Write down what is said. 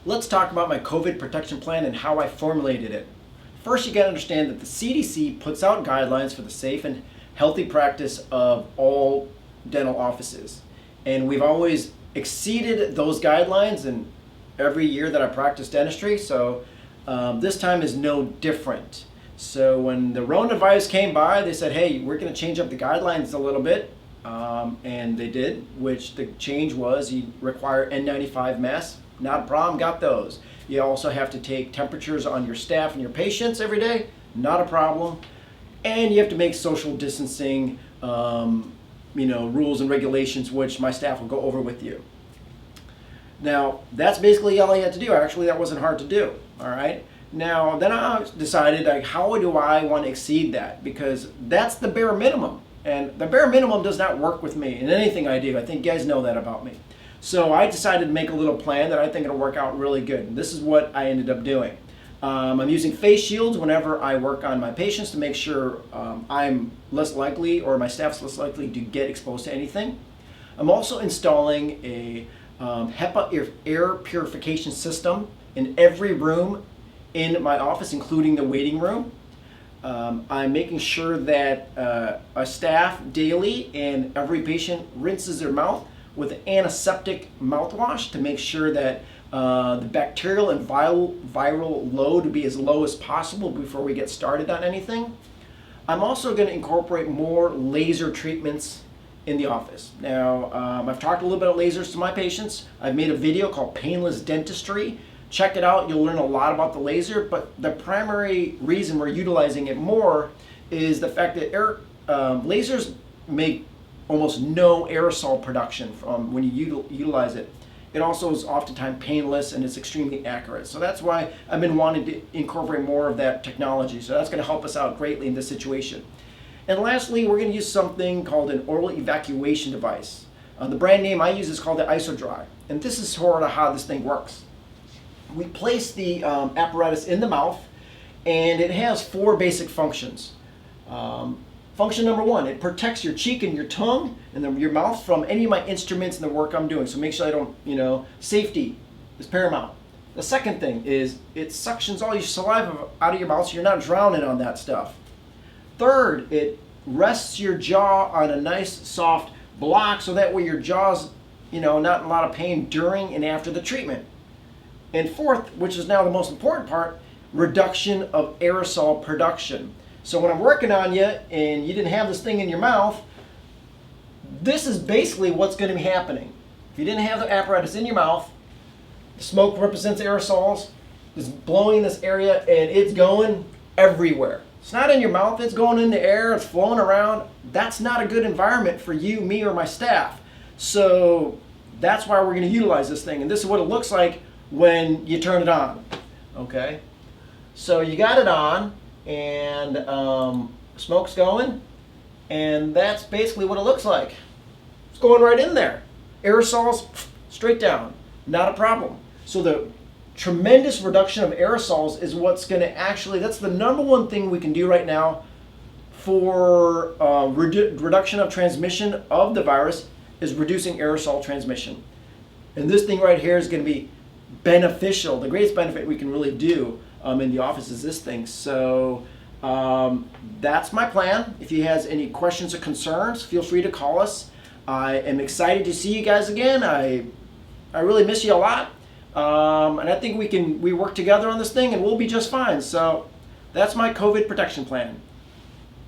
Let's talk about my COVID protection plan and how I formulated it. First, you got to understand that the CDC puts out guidelines for the safe and healthy practice of all dental offices. And we've always exceeded those guidelines in every year that I practice dentistry, so this time is no different. So when the coronavirus came by, they said, hey, we're going to change up the guidelines a little bit. And they did, which the change was you require N95 masks. Not a problem, got those. You also have to take temperatures on your staff and your patients every day. Not a problem. And you have to make social distancing rules and regulations, which my staff will go over with you. Now, that's basically all I had to do. Actually, that wasn't hard to do, all right? Now, then I decided, like, how do I want to exceed that? Because that's the bare minimum. And the bare minimum does not work with me in anything I do. I think you guys know that about me. So I decided to make a little plan that I think it'll work out really good. And this is what I ended up doing. I'm using face shields whenever I work on my patients to make sure I'm less likely or my staff's less likely to get exposed to anything. I'm also installing a HEPA air purification system in every room in my office, including the waiting room. I'm making sure that our staff daily and every patient rinses their mouth with an antiseptic mouthwash to make sure that the bacterial and viral load be as low as possible before we get started on anything. I'm also going to incorporate more laser treatments in the office. Now, I've talked a little bit about lasers to my patients. I've made a video called Painless Dentistry. Check it out, you'll learn a lot about the laser, but the primary reason we're utilizing it more is the fact that lasers make almost no aerosol production from when you utilize it. It also is oftentimes painless and it's extremely accurate. So that's why I've been wanting to incorporate more of that technology. So that's going to help us out greatly in this situation. And lastly, we're going to use something called an oral evacuation device. The brand name I use is called the IsoDry. And this is sort of how this thing works. We place the apparatus in the mouth, and it has 4 basic functions. Function number 1, it protects your cheek and your tongue and your mouth from any of my instruments and the work I'm doing. So make sure I don't, safety is paramount. The second thing is it suctions all your saliva out of your mouth so you're not drowning on that stuff. Third, it rests your jaw on a nice soft block so that way your jaw's, not in a lot of pain during and after the treatment. And fourth, which is now the most important part, reduction of aerosol production. So when I'm working on you and you didn't have this thing in your mouth, this is basically what's going to be happening. If you didn't have the apparatus in your mouth, the smoke represents aerosols, it's blowing this area and it's going everywhere. It's not in your mouth, it's going in the air, it's flowing around. That's not a good environment for you, me, or my staff. So that's why we're going to utilize this thing. And this is what it looks like when you turn it on. Okay? So you got it on and smoke's going, and that's basically what it looks like. It's going right in there. Aerosols straight down, not a problem. So the tremendous reduction of aerosols is what's going to actually, that's the number one thing we can do right now for reduction of transmission of the virus, is reducing aerosol transmission. And this thing right here is going to be beneficial. The greatest benefit we can really do in the office is this thing. So that's my plan. If you has any questions or concerns, feel free to call us. I am excited to see you guys again. I really miss you a lot. And I think we work together on this thing and we'll be just fine. So that's my COVID protection plan.